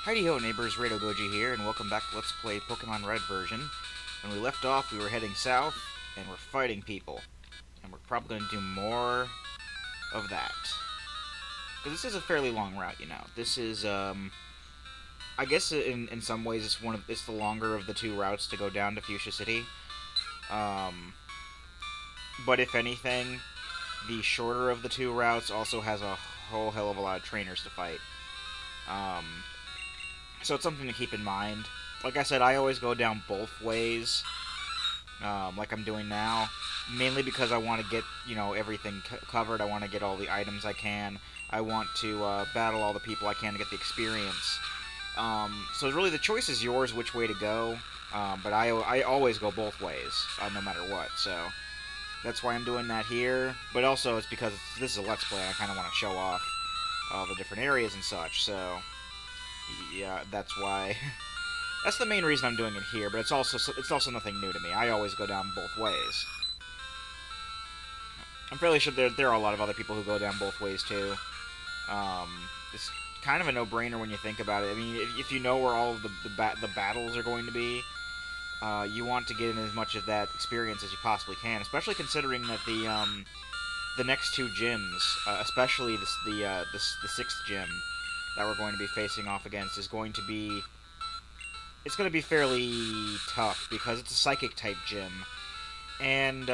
Heidi-ho neighbors, Rado Goji here, and welcome back to Let's Play Pokemon Red version. When we left off, we were heading south, and we're fighting people. And we're probably going to do more of that. Because this is a fairly long route, you know. This is, I guess in some ways it's the longer of the two routes to go down to Fuchsia City. But if anything, the shorter of the two routes also has a whole hell of a lot of trainers to fight. So it's something to keep in mind. Like I said, I always go down both ways, like I'm doing now, mainly because I want to get, everything covered. I want to get all the items I can. I want to battle all the people I can to get the experience. So really the choice is yours which way to go, but I always go both ways, no matter what, so that's why I'm doing that here. But also it's because this is a Let's Play, and I kind of want to show off all the different areas and such, so yeah, that's why. That's the main reason I'm doing it here, but it's also nothing new to me. I always go down both ways. I'm fairly sure there are a lot of other people who go down both ways too. It's kind of a no-brainer when you think about it. I mean, if you know where all of the battles are going to be, you want to get in as much of that experience as you possibly can, especially considering that the next two gyms, especially the sixth gym that we're going to be facing off against, is going to be fairly tough because it's a psychic type gym, and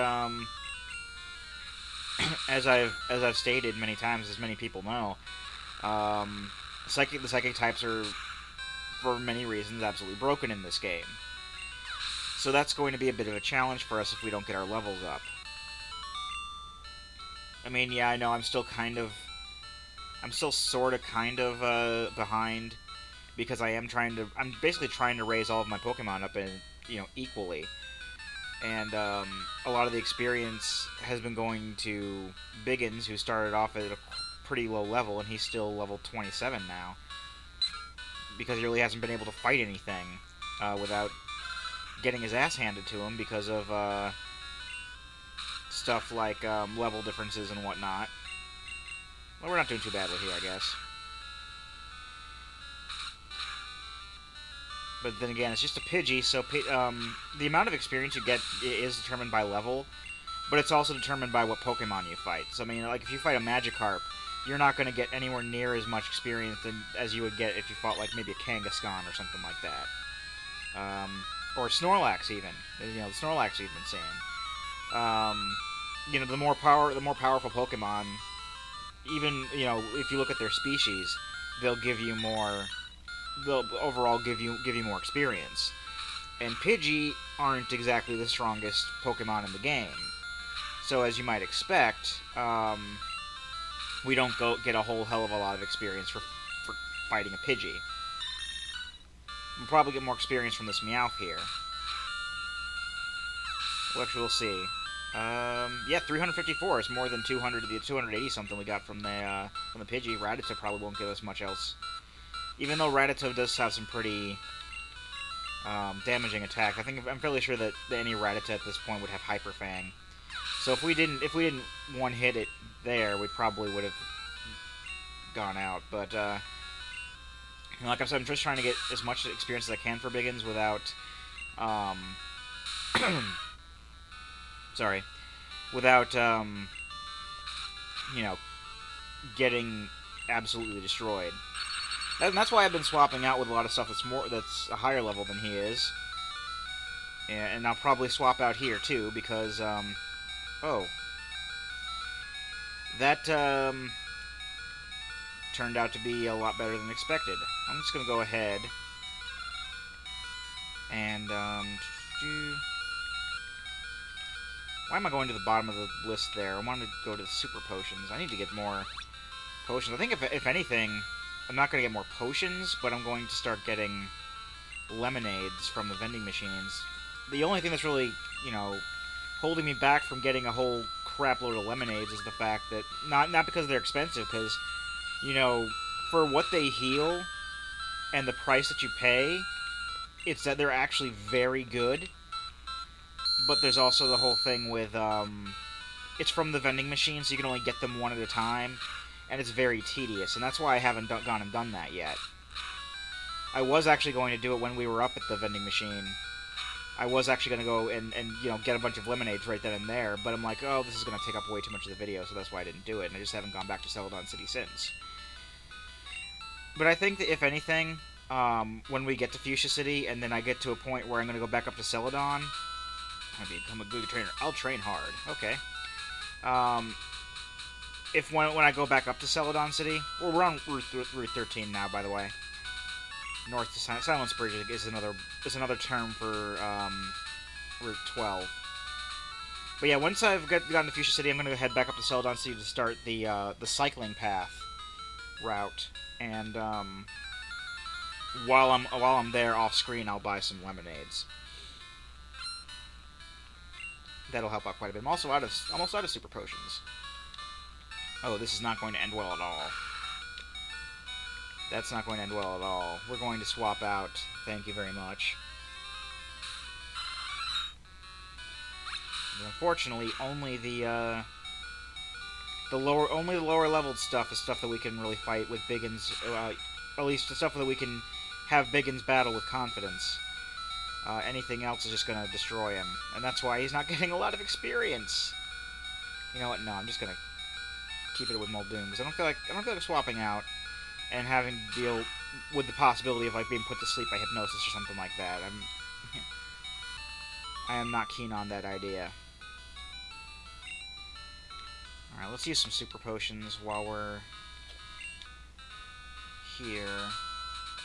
as I've stated many times, as many people know, the psychic types are, for many reasons, absolutely broken in this game. So that's going to be a bit of a challenge for us if we don't get our levels up. I mean, yeah, I know I'm still sort of kind of behind, because I'm basically trying to raise all of my Pokemon up equally. And a lot of the experience has been going to Biggins, who started off at a pretty low level, and he's still level 27 now, because he really hasn't been able to fight anything without getting his ass handed to him because of stuff like level differences and whatnot. Well, we're not doing too badly here, I guess. But then again, it's just a Pidgey, so the amount of experience you get is determined by level, but it's also determined by what Pokemon you fight. So, I mean, like, if you fight a Magikarp, you're not going to get anywhere near as much experience as you would get if you fought, like, maybe a Kangaskhan or something like that. Or Snorlax, even. The Snorlax you've been seeing. The more powerful Pokemon, even, if you look at their species, they'll overall give you more experience. And Pidgey aren't exactly the strongest Pokemon in the game. So as you might expect, we don't get a whole hell of a lot of experience for fighting a Pidgey. We'll probably get more experience from this Meowth here. Which we'll see. Yeah, 354 is more than 280 something we got from the Pidgey. Rattata probably won't give us much else. Even though Rattata does have some pretty damaging attack, I'm fairly sure that any Rattata at this point would have Hyper Fang. So if we didn't one hit it there, we probably would have gone out. But like I said, I'm just trying to get as much experience as I can for Biggins without sorry, without getting absolutely destroyed. And that's why I've been swapping out with a lot of stuff that's a higher level than he is. And I'll probably swap out here too, because oh, that turned out to be a lot better than expected. I'm just gonna go ahead and why am I going to the bottom of the list there? I wanted to go to the super potions. I need to get more potions. I think if anything, I'm not going to get more potions, but I'm going to start getting lemonades from the vending machines. The only thing that's really, holding me back from getting a whole crap load of lemonades is the fact that, not because they're expensive, because, for what they heal and the price that you pay, it's that they're actually very good. But there's also the whole thing with, it's from the vending machine, so you can only get them one at a time, and it's very tedious, and that's why I haven't gone and done that yet. I was actually going to do it when we were up at the vending machine. I was actually going to go and get a bunch of lemonades right then and there, but I'm like, oh, this is going to take up way too much of the video, so that's why I didn't do it, and I just haven't gone back to Celadon City since. But I think that if anything, when we get to Fuchsia City, and then I get to a point where I'm going to go back up to Celadon, I'll become a good trainer. I'll train hard. Okay. If when I go back up to Celadon City, we're on Route 13 now, by the way. North to Silence Bridge is another term for Route 12. But yeah, once I've gotten to Fuchsia City, I'm going to head back up to Celadon City to start the cycling path route. And while I'm there off screen, I'll buy some lemonades. That'll help out quite a bit. I'm almost out of super potions. Oh, this is not going to end well at all. That's not going to end well at all. We're going to swap out. Thank you very much. But unfortunately, only the lower leveled stuff is stuff that we can really fight with Biggins. At least the stuff that we can have Biggins battle with confidence. Anything else is just going to destroy him, and that's why he's not getting a lot of experience. You know what? No, I'm just going to keep it with Muldoon because I don't feel like swapping out and having to deal with the possibility of like being put to sleep by hypnosis or something like that. I am not keen on that idea. All right, let's use some super potions while we're here.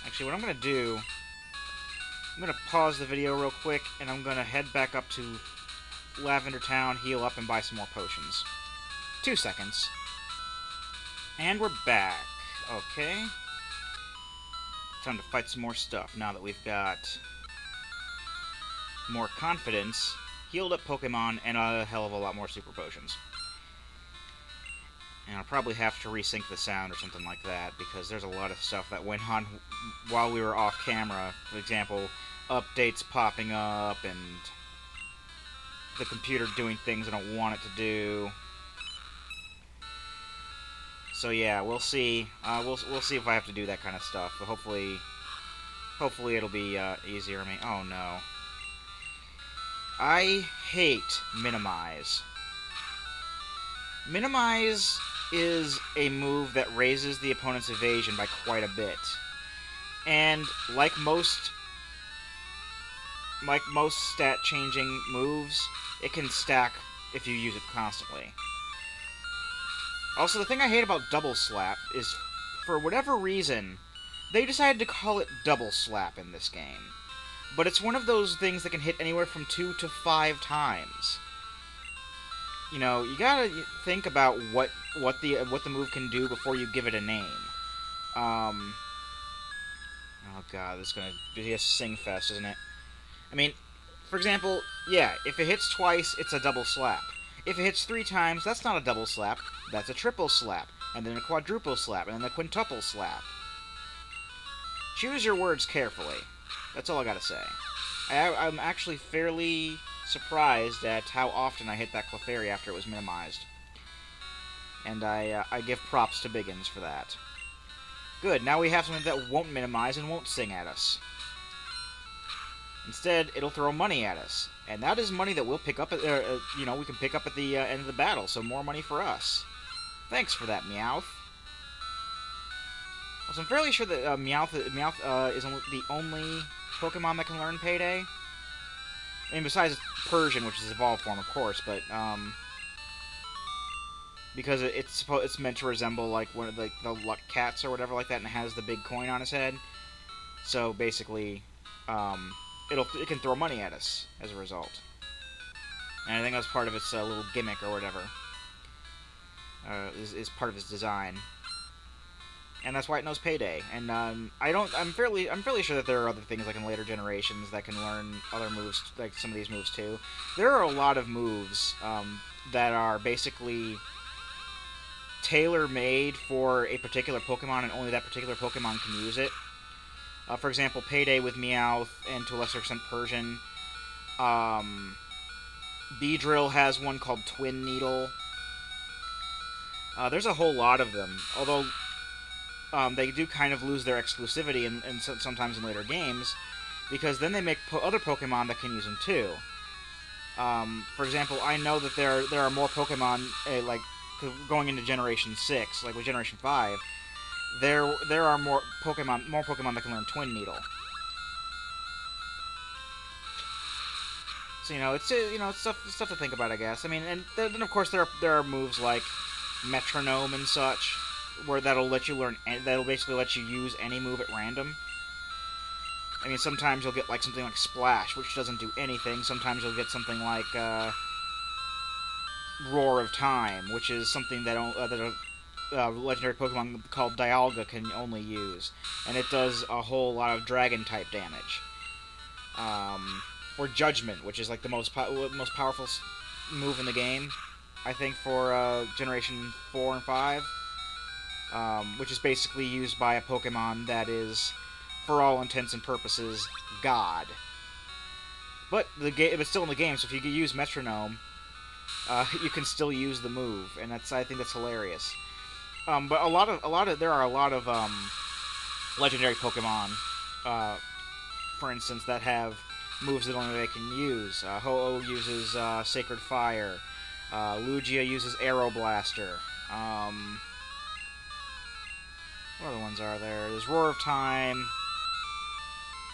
Actually, what I'm gonna do, I'm gonna pause the video real quick, and I'm gonna head back up to Lavender Town, heal up, and buy some more potions. 2 seconds. And we're back. Okay. Time to fight some more stuff now that we've got more confidence, healed up Pokemon, and a hell of a lot more super potions. And I'll probably have to resync the sound or something like that, because there's a lot of stuff that went on while we were off camera. For example, updates popping up, and the computer doing things I don't want it to do. So yeah, we'll see. We'll see if I have to do that kind of stuff. But hopefully it'll be easier. Oh no. I hate Minimize. Minimize is a move that raises the opponent's evasion by quite a bit, and like most stat-changing moves, it can stack if you use it constantly. Also, the thing I hate about Double Slap is, for whatever reason, they decided to call it Double Slap in this game. But it's one of those things that can hit anywhere from 2 to 5 times. You know, you gotta think about what the move can do before you give it a name. Oh god, this is gonna be a sing fest, isn't it? I mean, for example, yeah, if it hits twice, it's a double slap. If it hits 3 times, that's not a double slap, that's a triple slap, and then a quadruple slap, and then a quintuple slap. Choose your words carefully. That's all I gotta say. I'm actually fairly surprised at how often I hit that Clefairy after it was minimized. And I give props to Biggins for that. Good, now we have something that won't minimize and won't sing at us. Instead, it'll throw money at us. And that is money that we'll pick up at, we can pick up at the end of the battle, so more money for us. Thanks for that, Meowth. So I'm fairly sure that Meowth is the only Pokemon that can learn Payday. I mean, besides Persian, which is its evolved form, of course, but because it's meant to resemble like one of the Luck Cats or whatever like that, and it has the big coin on its head. So basically, it can throw money at us as a result. And I think that's part of its little gimmick or whatever. Is part of its design. And that's why it knows Payday. And I'm fairly sure that there are other things like in later generations that can learn other moves, like some of these moves too. There are a lot of moves that are basically tailor-made for a particular Pokemon, and only that particular Pokemon can use it. For example, Payday with Meowth, and to a lesser extent Persian. Beedrill has one called Twin Needle. There's a whole lot of them, although they do kind of lose their exclusivity sometimes in later games, because then they make other Pokemon that can use them too. For example, I know that there are more Pokemon like going into Generation 6, like with Generation 5. There are more Pokemon that can learn Twin Needle. So it's stuff to think about, I guess. I mean, and then of course there are moves like Metronome and such, where that'll basically let you use any move at random. I mean, sometimes you'll get like something like Splash, which doesn't do anything. Sometimes you'll get something like Roar of Time, which is something that a legendary Pokemon called Dialga can only use, and it does a whole lot of Dragon type damage. Or Judgment, which is like the most powerful move in the game, I think, for Generation 4 and 5, which is basically used by a Pokemon that is, for all intents and purposes, God. But it's still in the game, so if you use Metronome, you can still use the move, and I think that's hilarious. But there are a lot of legendary Pokemon, for instance, that have moves that only they can use. Ho-Oh uses Sacred Fire. Lugia uses Aero Blaster. What other ones are there? There's Roar of Time,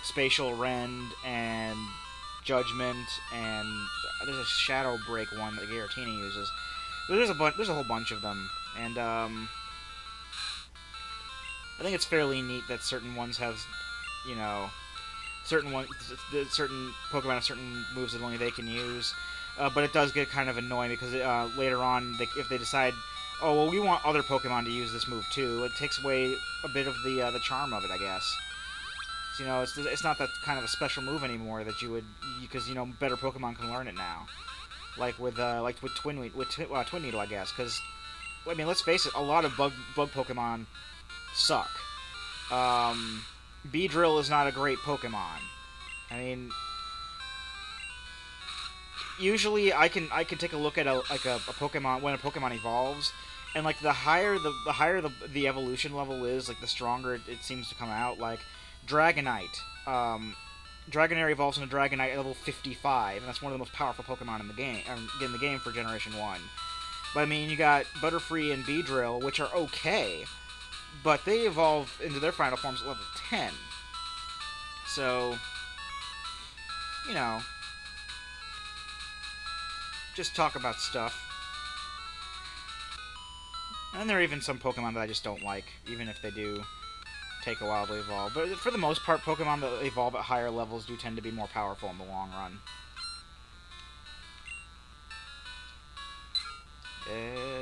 Spatial Rend, and Judgment, and there's a Shadow Break one that Giratina uses. There's a whole bunch of them, and I think it's fairly neat that certain ones have, certain Pokemon have certain moves that only they can use. But it does get kind of annoying because later on, if they decide, oh well, we want other Pokemon to use this move too, it takes away a bit of the charm of it, I guess. So, it's not that kind of a special move anymore that you would, because better Pokemon can learn it now, like with Twin Needle, I guess. Because I mean, let's face it, a lot of bug Pokemon suck. Beedrill is not a great Pokemon. I mean, usually I can take a look at a Pokemon when a Pokemon evolves, and like the higher the evolution level is, like the stronger it seems to come out. Like Dragonite, Dragonair evolves into Dragonite at level 55, and that's one of the most powerful Pokemon in the game for Generation 1. But I mean, you got Butterfree and Beedrill, which are okay, but they evolve into their final forms at level 10. So, just talk about stuff. And there are even some Pokemon that I just don't like, even if they do take a while to evolve. But for the most part, Pokemon that evolve at higher levels do tend to be more powerful in the long run.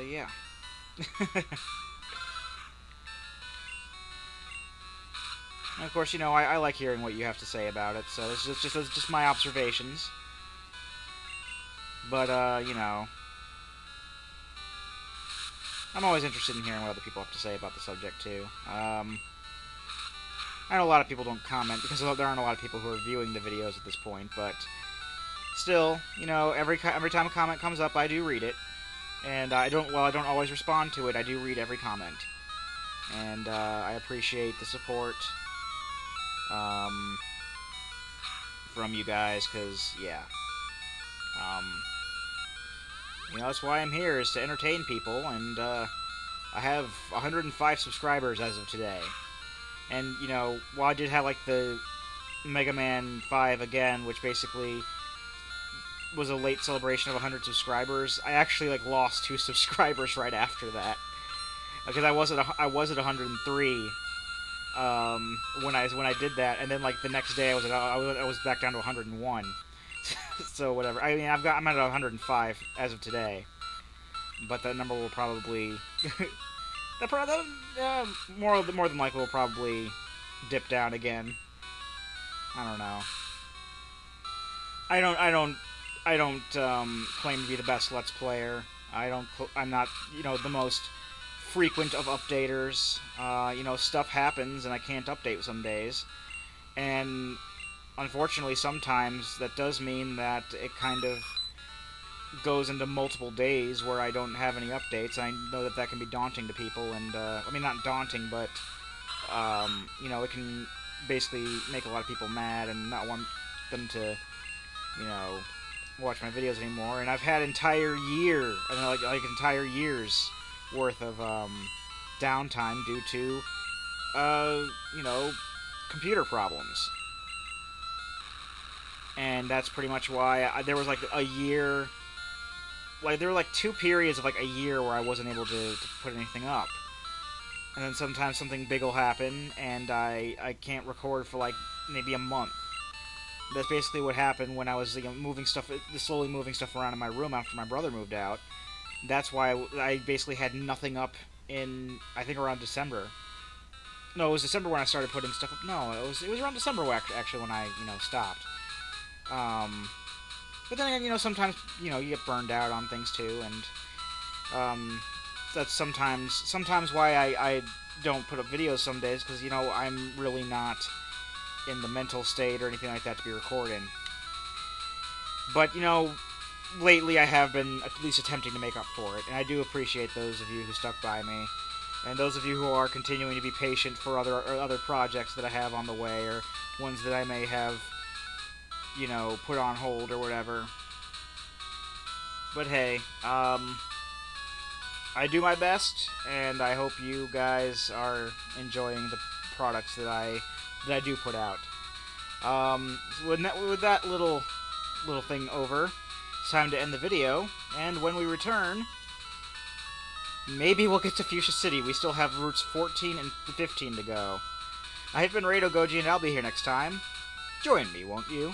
Yeah. And of course, I like hearing what you have to say about it, so it's just my observations. But, I'm always interested in hearing what other people have to say about the subject, too. I know a lot of people don't comment, because there aren't a lot of people who are viewing the videos at this point, but still, every time a comment comes up, I do read it. And I don't always respond to it, I do read every comment. And, I appreciate the support, from you guys, because, yeah. That's why I'm here, is to entertain people, and, I have 105 subscribers as of today. And, while I did have, like, the Mega Man 5 again, which basically was a late celebration of 100 subscribers, I actually, like, lost 2 subscribers right after that. Because I was at 103, when I did that, and then, like, the next day I was back down to 101. So whatever. I mean, I'm at 105 as of today, but that number will probably more than likely will probably dip down again. I don't know. I don't claim to be the best Let's Player. I'm not the most frequent of updaters. Stuff happens and I can't update some days, and unfortunately, sometimes that does mean that it kind of goes into multiple days where I don't have any updates. I know that can be daunting to people, and I mean, not daunting, but It can basically make a lot of people mad and not want them to, you know, watch my videos anymore. And I've had like entire years worth of downtime due to, uh, you know, computer problems. And that's pretty much why there was like a year, like there were like 2 periods of like a year where I wasn't able to put anything up. And then sometimes something big will happen, and I can't record for like maybe a month. That's basically what happened when I was slowly moving stuff around in my room after my brother moved out. That's why I basically had nothing up in, I think, around December. No, it was December when I started putting stuff up. No, it was around December actually when I stopped. Um, but then again, sometimes you get burned out on things too, and that's sometimes why I don't put up videos some days, because I'm really not in the mental state or anything like that to be recording. But lately I have been at least attempting to make up for it, and I do appreciate those of you who stuck by me, and those of you who are continuing to be patient for other projects that I have on the way, or ones that I may have put on hold or whatever. But hey, I do my best, and I hope you guys are enjoying the products that I do put out. With that little thing over, it's time to end the video, and when we return, maybe we'll get to Fuchsia City. We still have routes 14 and 15 to go. I have been Rado Goji, and I'll be here next time. Join me, won't you?